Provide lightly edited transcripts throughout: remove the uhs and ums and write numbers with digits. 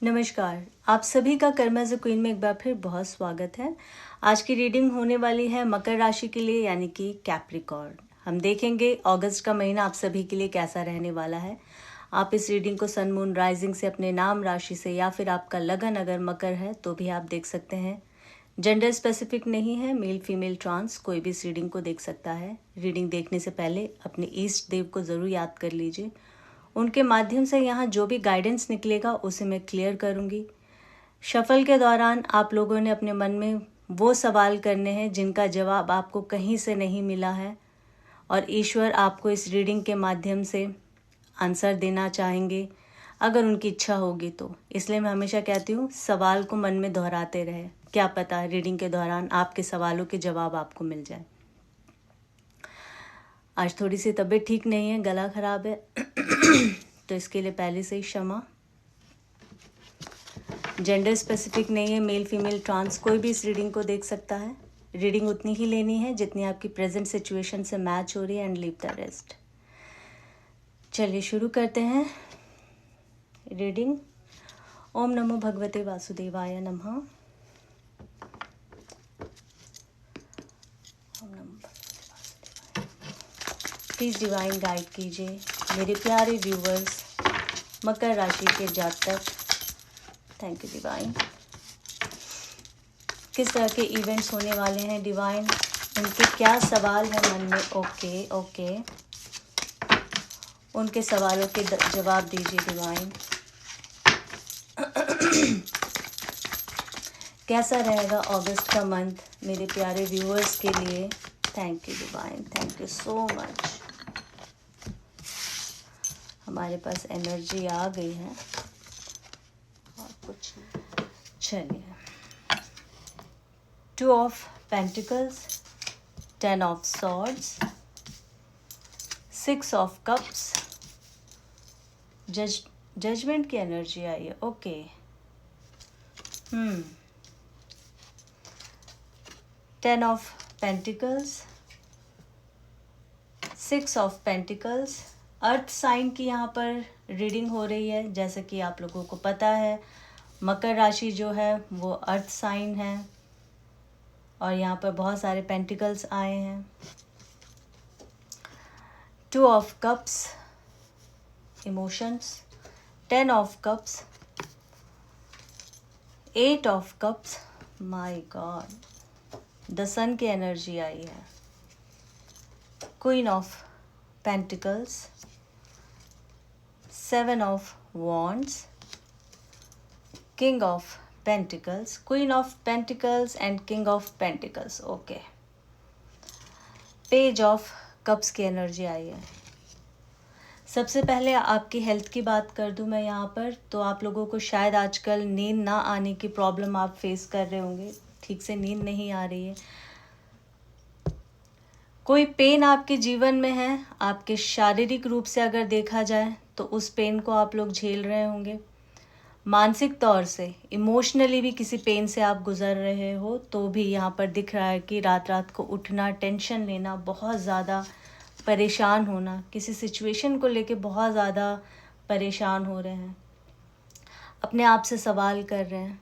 नमस्कार, आप सभी का कर्म एज अ क्वीन में एक बार फिर बहुत स्वागत है। आज की रीडिंग होने वाली है मकर राशि के लिए यानी कि कैप्रिकॉर्न। हम देखेंगे अगस्त का महीना आप सभी के लिए कैसा रहने वाला है। आप इस रीडिंग को सन मून राइजिंग से, अपने नाम राशि से या फिर आपका लगन अगर मकर है तो भी आप देख सकते हैं। जेंडर स्पेसिफिक नहीं है, मेल फीमेल ट्रांस कोई भी इस रीडिंग को देख सकता है। रीडिंग देखने से पहले अपने ईष्ट देव को ज़रूर याद कर लीजिए। उनके माध्यम से यहाँ जो भी गाइडेंस निकलेगा उसे मैं क्लियर करूँगी। शफल के दौरान आप लोगों ने अपने मन में वो सवाल करने हैं जिनका जवाब आपको कहीं से नहीं मिला है और ईश्वर आपको इस रीडिंग के माध्यम से आंसर देना चाहेंगे अगर उनकी इच्छा होगी तो। इसलिए मैं हमेशा कहती हूँ सवाल को मन में दोहराते रहे, क्या पता रीडिंग के दौरान आपके सवालों के जवाब आपको मिल जाए। आज थोड़ी सी तबीयत ठीक नहीं है, गला खराब है तो इसके लिए पहले से ही क्षमा। जेंडर स्पेसिफिक नहीं है, मेल फीमेल ट्रांस कोई भी इस रीडिंग को देख सकता है। रीडिंग उतनी ही लेनी है जितनी आपकी प्रेजेंट सिचुएशन से मैच हो रही है एंड लीव द रेस्ट। चलिए शुरू करते हैं रीडिंग। ओम नमो भगवते वासुदेवाय नमः। ओम नमो भगवते वासुदेवाय। प्लीज़ डिवाइन गाइड कीजिए मेरे प्यारे व्यूवर्स, मकर राशि के जातक। Thank you divine. किस तरह के इवेंट्स होने वाले हैं डिवाइन, उनके क्या सवाल हैं मन में। ओके उनके सवालों के जवाब दीजिए डिवाइन। कैसा रहेगा अगस्त का मंथ मेरे प्यारे व्यूअर्स के लिए। Thank you divine, thank you so much. हमारे पास एनर्जी आ गई है और कुछ चलिए। 2 of Pentacles, 10 of Swords, 6 of Cups, judgment की एनर्जी आई है। Okay 10 of Pentacles, 6 of Pentacles। Earth sign की यहाँ पर रीडिंग हो रही है। जैसे कि आप लोगों को पता है मकर राशि जो है वो अर्थ साइन है और यहाँ पर बहुत सारे पेंटिकल्स आए हैं। 2 of Cups emotions, 10 of Cups, 8 of Cups। My God, the sun की एनर्जी आई है। Queen of pentacles, 7 of Wands, King of Pentacles, Queen of Pentacles and King of Pentacles। Okay page of cups की energy आई है। सबसे पहले आपकी health की बात कर दूं मैं यहाँ पर, तो आप लोगों को शायद आजकल नींद ना आने की प्रॉब्लम आप फेस कर रहे होंगे। ठीक से नींद नहीं आ रही है, कोई पेन आपके जीवन में है। आपके शारीरिक रूप से अगर देखा जाए तो उस पेन को आप लोग झेल रहे होंगे। मानसिक तौर से, इमोशनली भी किसी पेन से आप गुजर रहे हो तो भी यहाँ पर दिख रहा है कि रात रात को उठना, टेंशन लेना, बहुत ज़्यादा परेशान होना, किसी सिचुएशन को लेके बहुत ज़्यादा परेशान हो रहे हैं, अपने आप से सवाल कर रहे हैं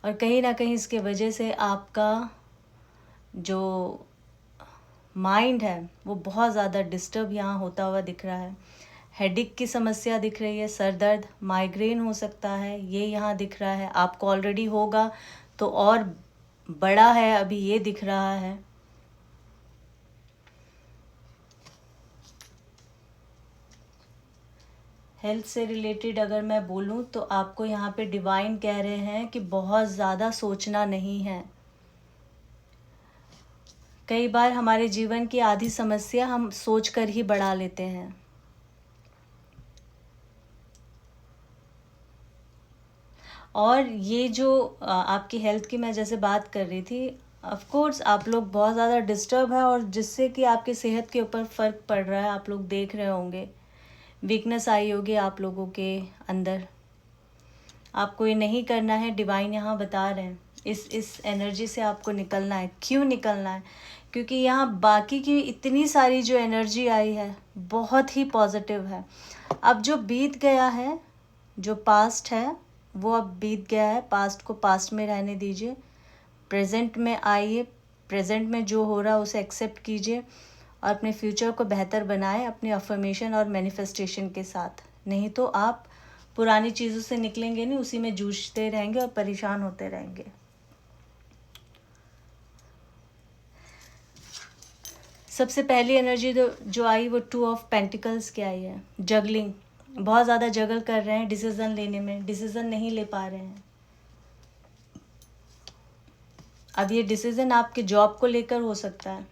और कहीं ना कहीं इसके वजह से आपका जो माइंड है वो बहुत ज़्यादा डिस्टर्ब यहाँ होता हुआ दिख रहा है। हेडेक की समस्या दिख रही है, सर दर्द, माइग्रेन हो सकता है, ये यहाँ दिख रहा है। आपको ऑलरेडी होगा तो और बड़ा है, अभी ये दिख रहा है। हेल्थ से रिलेटेड अगर मैं बोलूँ तो आपको यहाँ पे डिवाइन कह रहे हैं कि बहुत ज़्यादा सोचना नहीं है। कई बार हमारे जीवन की आधी समस्या हम सोच कर ही बढ़ा लेते हैं। और ये जो आपकी हेल्थ की मैं जैसे बात कर रही थी, ऑफ कोर्स आप लोग बहुत ज़्यादा डिस्टर्ब है और जिससे कि आपकी सेहत के ऊपर फ़र्क पड़ रहा है। आप लोग देख रहे होंगे वीकनेस आई होगी आप लोगों के अंदर। आपको ये नहीं करना है, डिवाइन यहाँ बता रहे हैं। इस एनर्जी से आपको निकलना है। क्यों निकलना है? क्योंकि यहाँ बाकी की इतनी सारी जो एनर्जी आई है बहुत ही पॉजिटिव है। अब जो बीत गया है, जो पास्ट है वो अब बीत गया है, पास्ट को पास्ट में रहने दीजिए, प्रेजेंट में आइए, प्रेजेंट में जो हो रहा है उसे एक्सेप्ट कीजिए और अपने फ्यूचर को बेहतर बनाएं अपनी अफर्मेशन और मैनिफेस्टेशन के साथ। नहीं तो आप पुरानी चीज़ों से निकलेंगे नहीं, उसी में जूझते रहेंगे और परेशान होते रहेंगे। सबसे पहली एनर्जी जो आई वो 2 ऑफ पेंटिकल्स की आई है। जगलिंग, बहुत ज़्यादा जगल कर रहे हैं डिसीज़न लेने में, डिसीज़न नहीं ले पा रहे हैं। अब ये डिसीज़न आपके जॉब को लेकर हो सकता है,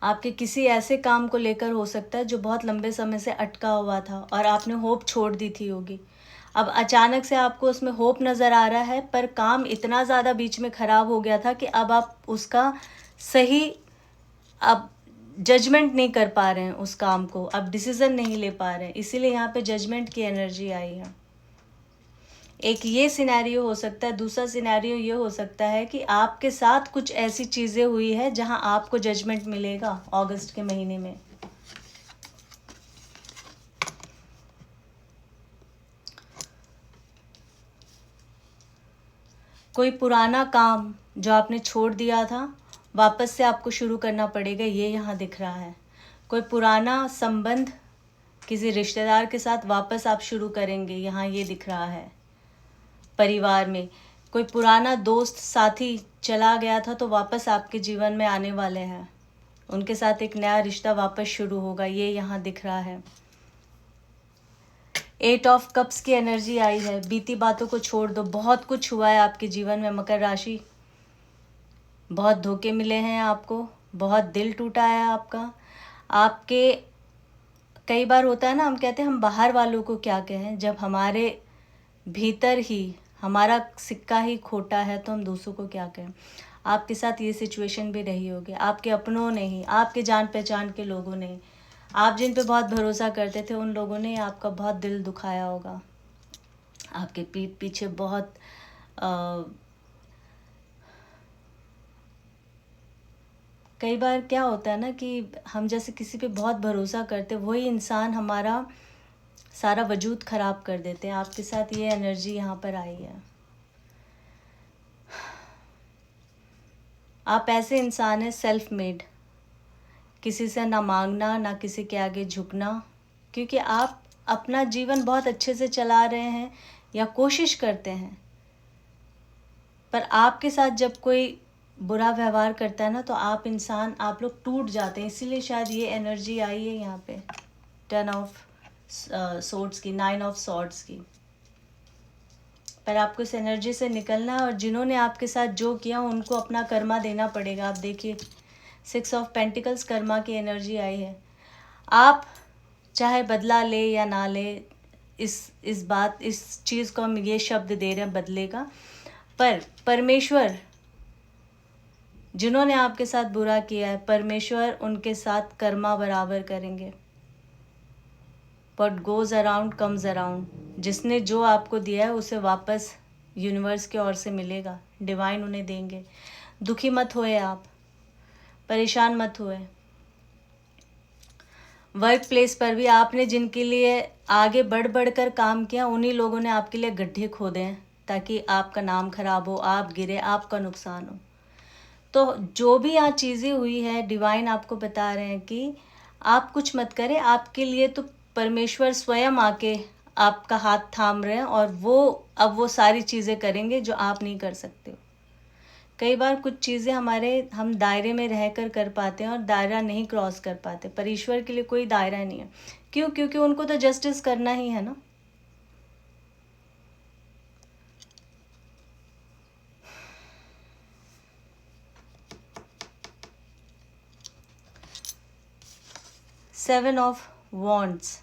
आपके किसी ऐसे काम को लेकर हो सकता है जो बहुत लंबे समय से अटका हुआ था और आपने होप छोड़ दी थी होगी। अब अचानक से आपको उसमें होप नज़र आ रहा है, पर काम इतना ज़्यादा बीच में ख़राब हो गया था कि अब आप उसका सही अब जजमेंट नहीं कर पा रहे हैं उस काम को, अब डिसीज़न नहीं ले पा रहे हैं, इसीलिए यहाँ पे जजमेंट की एनर्जी आई है। एक ये सिनेरियो हो सकता है। दूसरा सिनेरियो ये हो सकता है कि आपके साथ कुछ ऐसी चीज़ें हुई है जहां आपको जजमेंट मिलेगा अगस्त के महीने में। कोई पुराना काम जो आपने छोड़ दिया था वापस से आपको शुरू करना पड़ेगा, ये यहाँ दिख रहा है। कोई पुराना संबंध किसी रिश्तेदार के साथ वापस आप शुरू करेंगे, यहाँ ये दिख रहा है। परिवार में कोई पुराना दोस्त साथी चला गया था तो वापस आपके जीवन में आने वाले हैं, उनके साथ एक नया रिश्ता वापस शुरू होगा, ये यहाँ दिख रहा है। 8 ऑफ कप्स की एनर्जी आई है। बीती बातों को छोड़ दो, बहुत कुछ हुआ है आपके जीवन में मकर राशि, बहुत धोखे मिले हैं आपको, बहुत दिल टूटा है आपका। आपके कई बार होता है ना, हम कहते हैं हम बाहर वालों को क्या कहें, जब हमारे भीतर ही हमारा सिक्का ही खोटा है तो हम दूसरों को क्या कहें। आपके साथ ये सिचुएशन भी रही होगी, आपके अपनों ने ही, आपके जान पहचान के लोगों ने, आप जिन पे बहुत भरोसा करते थे उन लोगों ने आपका बहुत दिल दुखाया होगा। आपके पीठ पीछे बहुत कई बार क्या होता है ना कि हम जैसे किसी पे बहुत भरोसा करते, वही इंसान हमारा सारा वजूद ख़राब कर देते हैं। आपके साथ ये एनर्जी यहाँ पर आई है। आप ऐसे इंसान हैं सेल्फ मेड, किसी से ना मांगना ना किसी के आगे झुकना, क्योंकि आप अपना जीवन बहुत अच्छे से चला रहे हैं या कोशिश करते हैं, पर आपके साथ जब कोई बुरा व्यवहार करता है ना तो आप लोग टूट जाते हैं। इसीलिए शायद ये एनर्जी आई है यहाँ पे 10 ऑफ सोर्ड्स की, 9 ऑफ सॉर्ड्स की। पर आपको इस एनर्जी से निकलना है और जिन्होंने आपके साथ जो किया उनको अपना कर्मा देना पड़ेगा। आप देखिए 6 ऑफ पेंटिकल्स कर्मा की एनर्जी आई है। आप चाहे बदला ले या ना ले, इस चीज़ को हम ये शब्द दे रहे हैं बदले का, पर परमेश्वर जिन्होंने आपके साथ बुरा किया है, परमेश्वर उनके साथ कर्मा बराबर करेंगे। What goes around comes around। जिसने जो आपको दिया है उसे वापस यूनिवर्स की ओर से मिलेगा, डिवाइन उन्हें देंगे। दुखी मत होए, आप परेशान मत होए। वर्क प्लेस पर भी आपने जिनके लिए आगे बढ़ कर काम किया, उन्हीं लोगों ने आपके लिए गड्ढे खोदे हैं ताकि आपका नाम खराब हो, आप गिरे, आपका नुकसान हो। तो जो भी यहाँ चीज़ें हुई है, डिवाइन आपको बता रहे हैं कि आप कुछ मत करें, आपके लिए तो परमेश्वर स्वयं आके आपका हाथ थाम रहे हैं और अब वो सारी चीज़ें करेंगे जो आप नहीं कर सकते हो। कई बार कुछ चीज़ें हम दायरे में रहकर कर पाते हैं और दायरा नहीं क्रॉस कर पाते, पर ईश्वर के लिए कोई दायरा नहीं है। क्यों? क्योंकि उनको तो जस्टिस करना ही है ना। Seven of wands.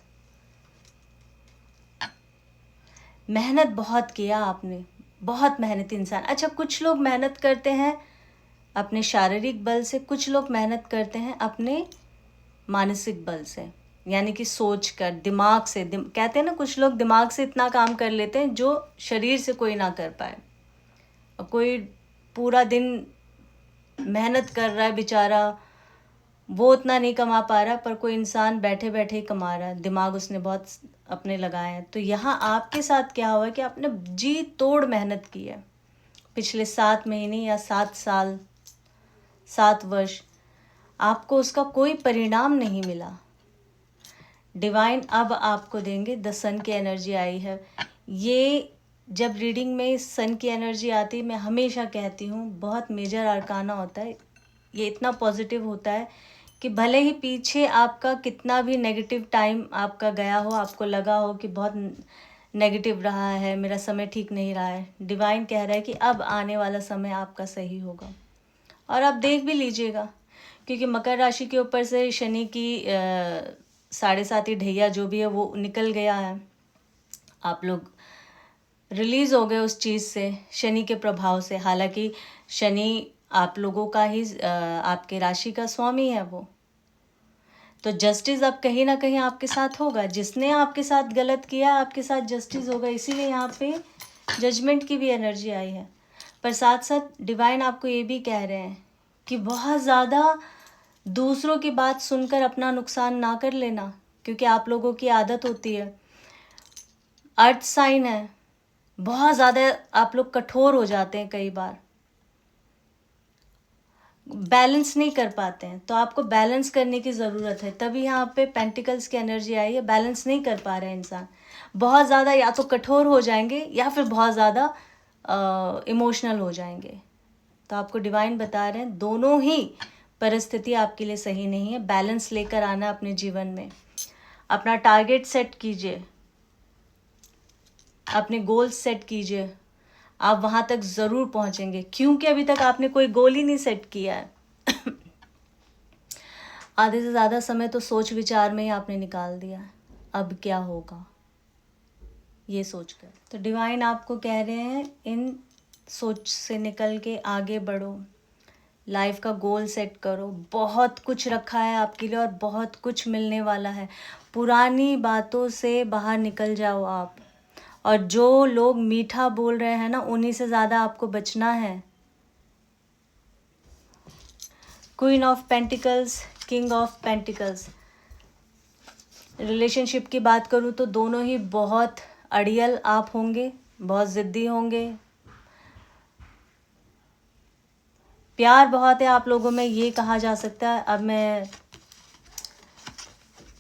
मेहनत बहुत किया आपने, बहुत मेहनती इंसान। अच्छा, कुछ लोग मेहनत करते हैं अपने शारीरिक बल से, कुछ लोग मेहनत करते हैं अपने मानसिक बल से, यानी कि सोच कर, दिमाग से। कहते हैं ना, कुछ लोग दिमाग से इतना काम कर लेते हैं जो शरीर से कोई ना कर पाए। और कोई पूरा दिन मेहनत कर रहा है बेचारा, वो उतना नहीं कमा पा रहा, पर कोई इंसान बैठे बैठे ही कमा रहा है, दिमाग उसने बहुत अपने लगाए हैं। तो यहाँ आपके साथ क्या हुआ कि आपने जी तोड़ मेहनत की है पिछले 7 महीने या 7 साल, 7 वर्ष, आपको उसका कोई परिणाम नहीं मिला। डिवाइन अब आपको देंगे। द सन की एनर्जी आई है। ये जब रीडिंग में सन की एनर्जी आती है, मैं हमेशा कहती हूँ बहुत मेजर अरकाना होता है। ये इतना पॉजिटिव होता है कि भले ही पीछे आपका कितना भी नेगेटिव टाइम आपका गया हो, आपको लगा हो कि बहुत नेगेटिव रहा है, मेरा समय ठीक नहीं रहा है, डिवाइन कह रहा है कि अब आने वाला समय आपका सही होगा। और आप देख भी लीजिएगा, क्योंकि मकर राशि के ऊपर से शनि की 7.5 ढैया जो भी है वो निकल गया है। आप लोग रिलीज़ हो गए उस चीज़ से, शनि के प्रभाव से। हालांकि शनि आप लोगों का ही आपके राशि का स्वामी है वो, तो जस्टिस अब कहीं ना कहीं आपके साथ होगा। जिसने आपके साथ गलत किया आपके साथ जस्टिस होगा। इसीलिए यहाँ पे जजमेंट की भी एनर्जी आई है। पर साथ साथ डिवाइन आपको ये भी कह रहे हैं कि बहुत ज़्यादा दूसरों की बात सुनकर अपना नुकसान ना कर लेना, क्योंकि आप लोगों की आदत होती है, अर्थ साइन है, बहुत ज़्यादा आप लोग कठोर हो जाते हैं, कई बार बैलेंस नहीं कर पाते हैं। तो आपको बैलेंस करने की ज़रूरत है। तभी यहाँ पे पेंटिकल्स की एनर्जी आई है। बैलेंस नहीं कर पा रहे हैं इंसान, बहुत ज़्यादा या तो कठोर हो जाएंगे या फिर बहुत ज़्यादा इमोशनल हो जाएंगे। तो आपको डिवाइन बता रहे हैं दोनों ही परिस्थिति आपके लिए सही नहीं है। बैलेंस लेकर आना अपने जीवन में। अपना टारगेट सेट कीजिए, अपने गोल्स सेट कीजिए, आप वहाँ तक ज़रूर पहुँचेंगे, क्योंकि अभी तक आपने कोई गोल ही नहीं सेट किया है। आधे से ज़्यादा समय तो सोच विचार में ही आपने निकाल दिया है, अब क्या होगा ये सोचकर। तो डिवाइन आपको कह रहे हैं इन सोच से निकल के आगे बढ़ो, लाइफ का गोल सेट करो। बहुत कुछ रखा है आपके लिए और बहुत कुछ मिलने वाला है। पुरानी बातों से बाहर निकल जाओ आप, और जो लोग मीठा बोल रहे हैं ना, उन्हीं से ज़्यादा आपको बचना है। Queen of pentacles, king of pentacles. Relationship की बात करूँ तो दोनों ही बहुत अड़ियल आप होंगे, बहुत ज़िद्दी होंगे, प्यार बहुत है आप लोगों में, ये कहा जा सकता है। अब मैं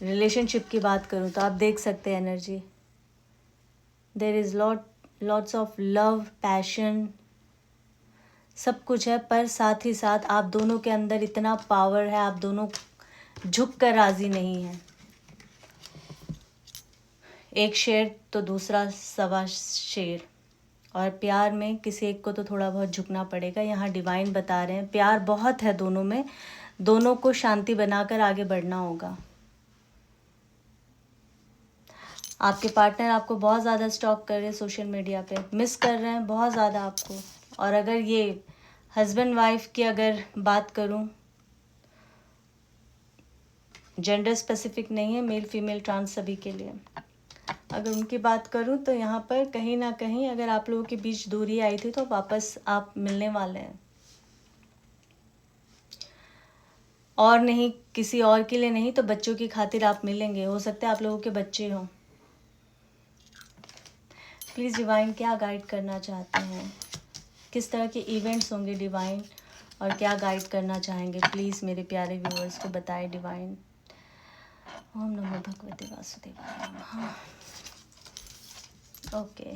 रिलेशनशिप की बात करूँ तो आप देख सकते हैं energy, there is lots of love, passion, सब कुछ है। पर साथ ही साथ आप दोनों के अंदर इतना पावर है, आप दोनों झुक कर राज़ी नहीं हैं। एक शेर तो दूसरा 1.25 शेर, और प्यार में किसी एक को तो थोड़ा बहुत झुकना पड़ेगा। यहाँ डिवाइन बता रहे हैं प्यार बहुत है दोनों में, दोनों को शांति बनाकर आगे बढ़ना होगा। आपके पार्टनर आपको बहुत ज़्यादा स्टॉक कर रहे हैं सोशल मीडिया पे, मिस कर रहे हैं बहुत ज़्यादा आपको। और अगर ये हस्बैंड वाइफ की अगर बात करूं, जेंडर स्पेसिफिक नहीं है, मेल फीमेल ट्रांस सभी के लिए, अगर उनकी बात करूं तो यहाँ पर कहीं ना कहीं अगर आप लोगों के बीच दूरी आई थी तो वापस आप मिलने वाले हैं। और नहीं, किसी और के लिए नहीं तो बच्चों की खातिर आप मिलेंगे। हो सकता है आप लोगों के बच्चे हों। प्लीज़ डिवाइन क्या गाइड करना चाहते हैं, किस तरह के इवेंट्स होंगे डिवाइन, और क्या गाइड करना चाहेंगे, प्लीज़ मेरे प्यारे व्यूअर्स को बताएं डिवाइन। ओम नमो भगवते वासुदेवाय नमः। ओके,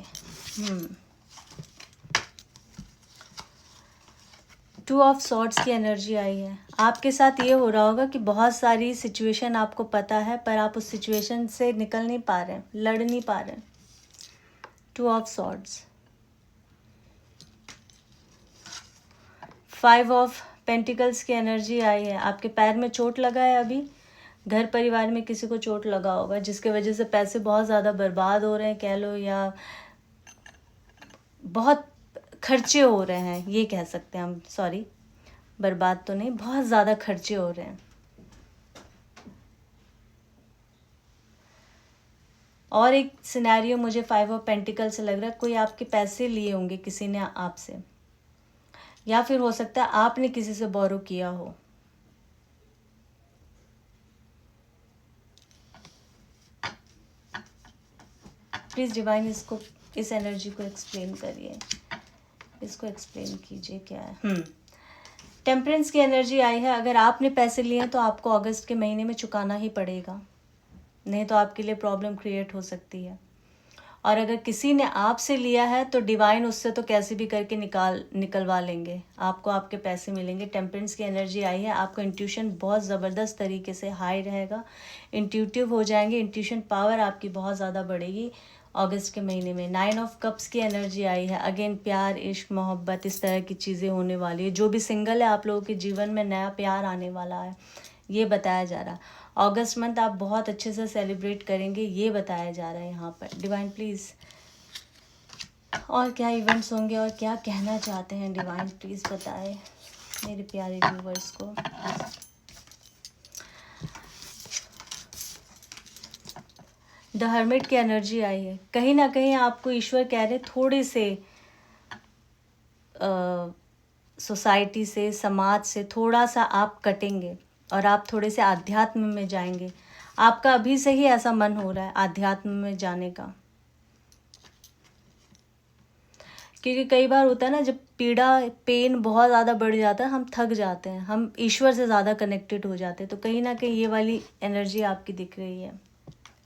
2 ऑफ सॉर्ड्स की एनर्जी आई है। आपके साथ ये हो रहा होगा कि बहुत सारी सिचुएशन आपको पता है, पर आप उस सिचुएशन से निकल नहीं पा रहे हैं, लड़ नहीं पा रहे हैं। 2 ऑफ सॉर्ड्स, 5 ऑफ पेंटिकल्स की एनर्जी आई है। आपके पैर में चोट लगा है अभी, घर परिवार में किसी को चोट लगा होगा, जिसके वजह से पैसे बहुत ज़्यादा बर्बाद हो रहे हैं कह लो, या बहुत खर्चे हो रहे हैं, ये कह सकते हैं हम। सॉरी, बर्बाद तो नहीं, बहुत ज़्यादा खर्चे हो रहे हैं। और एक सिनेरियो मुझे 5 ऑफ पेंटिकल से लग रहा है, कोई आपके पैसे लिए होंगे किसी ने आपसे, या फिर हो सकता है आपने किसी से बोरो किया हो। प्लीज़ डिवाइन इसको, इस एनर्जी को एक्सप्लेन करिए, इसको एक्सप्लेन कीजिए क्या है। टेम्परेंस की एनर्जी आई है। अगर आपने पैसे लिए हैं तो आपको अगस्त के महीने में चुकाना ही पड़ेगा, नहीं तो आपके लिए प्रॉब्लम क्रिएट हो सकती है। और अगर किसी ने आपसे लिया है तो डिवाइन उससे तो कैसे भी करके निकलवा लेंगे, आपको आपके पैसे मिलेंगे। टेम्परेंस की एनर्जी आई है। आपका इंट्यूशन बहुत ज़बरदस्त तरीके से हाई रहेगा, इंट्यूटिव हो जाएंगे, इंट्यूशन पावर आपकी बहुत ज़्यादा बढ़ेगी अगस्त के महीने में। 9 ऑफ कप्स की एनर्जी आई है। अगेन प्यार, इश्क, मोहब्बत, इस तरह की चीज़ें होने वाली है। जो भी सिंगल है, आप लोगों के जीवन में नया प्यार आने वाला है, ये बताया जा रहा है। अगस्त मंथ आप बहुत अच्छे से सेलिब्रेट करेंगे, ये बताया जा रहा है यहाँ पर। डिवाइन प्लीज़ और क्या इवेंट्स होंगे और क्या कहना चाहते हैं डिवाइन, प्लीज़ बताएं मेरे प्यारे व्यूवर्स को। द हर्मिट की एनर्जी आई है। कहीं ना कहीं आपको ईश्वर कह रहे थोड़े से सोसाइटी से, समाज से थोड़ा सा आप कटेंगे और आप थोड़े से आध्यात्म में जाएंगे। आपका अभी से ही ऐसा मन हो रहा है आध्यात्म में जाने का, क्योंकि कई बार होता है ना, जब पीड़ा, पेन बहुत ज़्यादा बढ़ जाता है, हम थक जाते हैं, हम ईश्वर से ज़्यादा कनेक्टेड हो जाते हैं। तो कहीं ना कहीं ये वाली एनर्जी आपकी दिख रही है,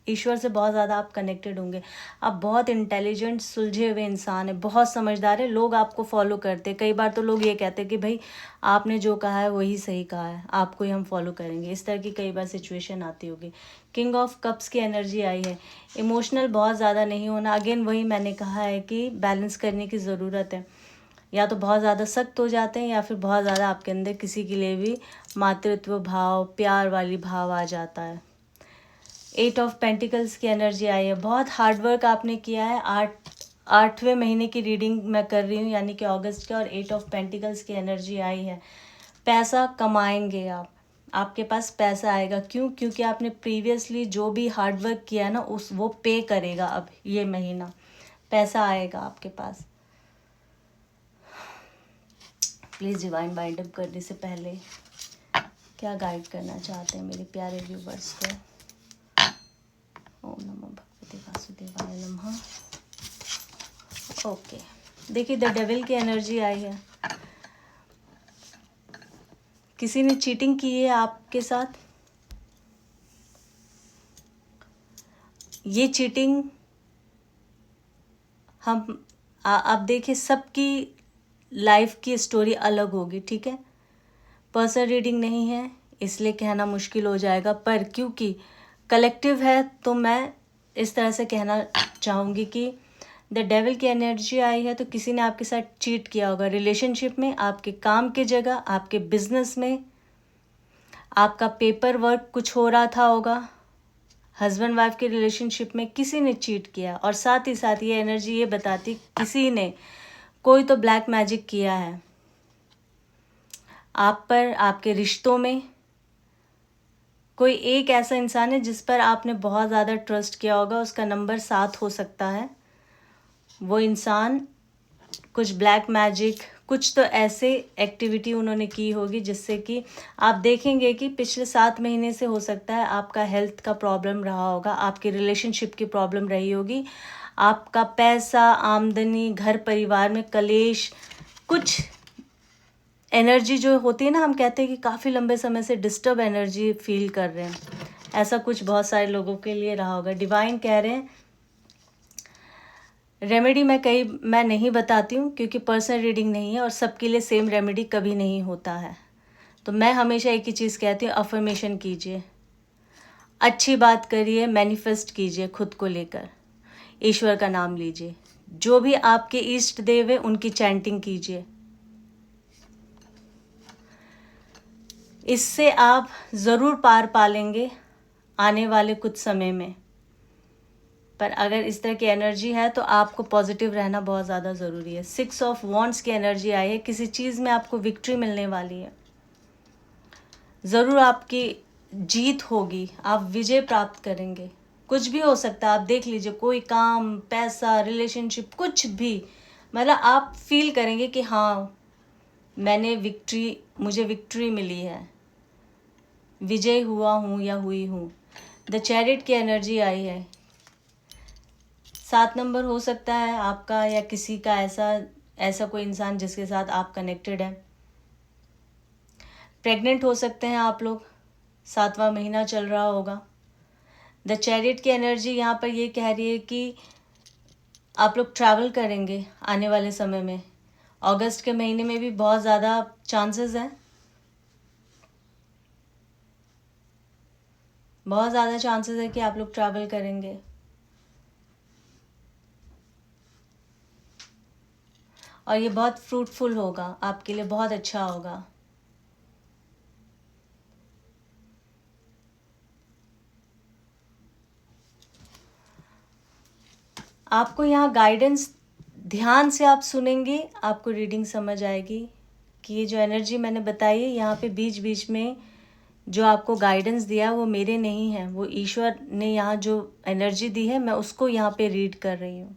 ईश्वर से बहुत ज़्यादा आप कनेक्टेड होंगे। आप बहुत इंटेलिजेंट, सुलझे हुए इंसान है, बहुत समझदार है, लोग आपको फॉलो करते हैं। कई बार तो लोग ये कहते हैं कि भाई आपने जो कहा है वही सही कहा है, आपको ही हम फॉलो करेंगे। इस तरह की कई बार सिचुएशन आती होगी। किंग ऑफ कप्स की एनर्जी आई है। इमोशनल बहुत ज़्यादा नहीं होना। अगेन वही मैंने कहा है कि बैलेंस करने की ज़रूरत है। या तो बहुत ज़्यादा सख्त हो जाते हैं या फिर बहुत ज़्यादा आपके अंदर किसी के लिए भी मातृत्व भाव, प्यार वाली भाव आ जाता है। 8 ऑफ पेंटिकल्स की एनर्जी आई है। बहुत हार्डवर्क आपने किया है। 8वें महीने की रीडिंग मैं कर रही हूँ, यानी कि अगस्त के, और 8 ऑफ पेंटिकल्स की एनर्जी आई है। पैसा कमाएंगे आप, आपके पास पैसा आएगा। क्यों? क्योंकि आपने प्रीवियसली जो भी हार्डवर्क किया है ना, वो पे करेगा। अब ये महीना पैसा आएगा आपके पास। प्लीज़ डिवाइन बाइंड अप करने से पहले क्या गाइड करना चाहते हैं मेरे प्यारे व्यूवर्स को। ओम नमो भगवते वासुदेवाय नमः। ओके, देखिए द डेविल की एनर्जी आई है। किसी ने चीटिंग की है आपके साथ। ये चीटिंग हम आप देखिए, सबकी लाइफ की स्टोरी अलग होगी, ठीक है। पर्सनल रीडिंग नहीं है इसलिए कहना मुश्किल हो जाएगा, पर क्योंकि कलेक्टिव है तो मैं इस तरह से कहना चाहूँगी कि द डेविल की एनर्जी आई है। तो किसी ने आपके साथ चीट किया होगा, रिलेशनशिप में, आपके काम की जगह, आपके बिजनेस में, आपका पेपर वर्क कुछ हो रहा था होगा, हस्बैंड वाइफ के रिलेशनशिप में किसी ने चीट किया। और साथ ही साथ ये एनर्जी ये बताती किसी ने कोई तो ब्लैक मैजिक किया है आप पर, आपके रिश्तों में। कोई एक ऐसा इंसान है जिस पर आपने बहुत ज़्यादा ट्रस्ट किया होगा, उसका नंबर 7 हो सकता है। वो इंसान कुछ ब्लैक मैजिक, कुछ तो ऐसे एक्टिविटी उन्होंने की होगी जिससे कि आप देखेंगे कि पिछले 7 महीने से हो सकता है आपका हेल्थ का प्रॉब्लम रहा होगा, आपकी रिलेशनशिप की प्रॉब्लम रही होगी, आपका पैसा, आमदनी, घर परिवार में कलेश, कुछ एनर्जी जो होती है ना, हम कहते हैं कि काफ़ी लंबे समय से डिस्टर्ब एनर्जी फील कर रहे हैं, ऐसा कुछ बहुत सारे लोगों के लिए रहा होगा। डिवाइन कह रहे हैं रेमेडी मैं नहीं बताती हूँ क्योंकि पर्सनल रीडिंग नहीं है और सबके लिए सेम रेमेडी कभी नहीं होता है। तो मैं हमेशा एक ही चीज़ कहती हूँ, अफर्मेशन कीजिए, अच्छी बात करिए, मैनिफेस्ट कीजिए खुद को लेकर, ईश्वर का नाम लीजिए, जो भी आपके इष्ट देव है उनकी चैंटिंग कीजिए। इससे आप ज़रूर पार पालेंगे आने वाले कुछ समय में। पर अगर इस तरह की एनर्जी है तो आपको पॉजिटिव रहना बहुत ज़्यादा ज़रूरी है। 6 ऑफ वॉन्ड्स की एनर्जी आई है। किसी चीज़ में आपको विक्ट्री मिलने वाली है, ज़रूर आपकी जीत होगी, आप विजय प्राप्त करेंगे। कुछ भी हो सकता है, आप देख लीजिए, कोई काम, पैसा, रिलेशनशिप, कुछ भी, मतलब आप फील करेंगे कि हाँ मुझे विक्ट्री मिली है, विजय हुआ हूँ या हुई हूँ। द चैरिट की एनर्जी आई है। 7 नंबर हो सकता है आपका या किसी का, ऐसा कोई इंसान जिसके साथ आप कनेक्टेड है। प्रेग्नेंट हो सकते हैं आप लोग, 7वां महीना चल रहा होगा। द चैरियट की एनर्जी यहाँ पर ये कह रही है कि आप लोग ट्रैवल करेंगे आने वाले समय में। अगस्त के महीने में भी बहुत ज़्यादा चांसेस हैं, बहुत ज़्यादा चांसेस है कि आप लोग ट्रैवल करेंगे। और ये बहुत फ्रूटफुल होगा आपके लिए, बहुत अच्छा होगा। आपको यहाँ गाइडेंस, ध्यान से आप सुनेंगे, आपको रीडिंग समझ आएगी कि ये जो एनर्जी मैंने बताई है यहाँ पे बीच बीच में जो आपको गाइडेंस दिया वो मेरे नहीं है, वो ईश्वर ने यहाँ जो एनर्जी दी है मैं उसको यहाँ पे रीड कर रही हूँ।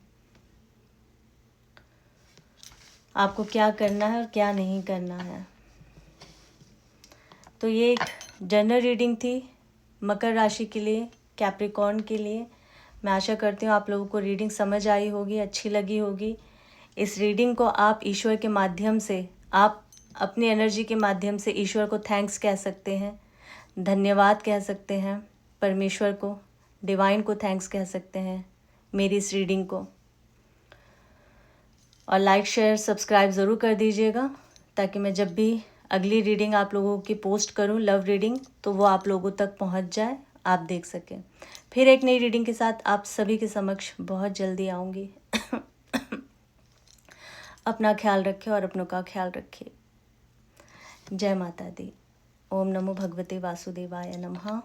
आपको क्या करना है और क्या नहीं करना है। तो ये एक जनरल रीडिंग थी मकर राशि के लिए, कैप्रिकॉर्न के लिए। मैं आशा करती हूँ आप लोगों को रीडिंग समझ आई होगी, अच्छी लगी होगी। इस रीडिंग को आप ईश्वर के माध्यम से, आप अपनी एनर्जी के माध्यम से ईश्वर को थैंक्स कह सकते हैं, धन्यवाद कह सकते हैं, परमेश्वर को, डिवाइन को थैंक्स कह सकते हैं मेरी इस रीडिंग को। और लाइक शेयर सब्सक्राइब ज़रूर कर दीजिएगा ताकि मैं जब भी अगली रीडिंग आप लोगों की पोस्ट करूं, लव रीडिंग, तो वो आप लोगों तक पहुंच जाए, आप देख सकें। फिर एक नई रीडिंग के साथ आप सभी के समक्ष बहुत जल्दी आऊँगी। अपना ख्याल रखें और अपनों का ख्याल रखें। जय माता दी। ओम नमो भगवते वासुदेवाय नमः।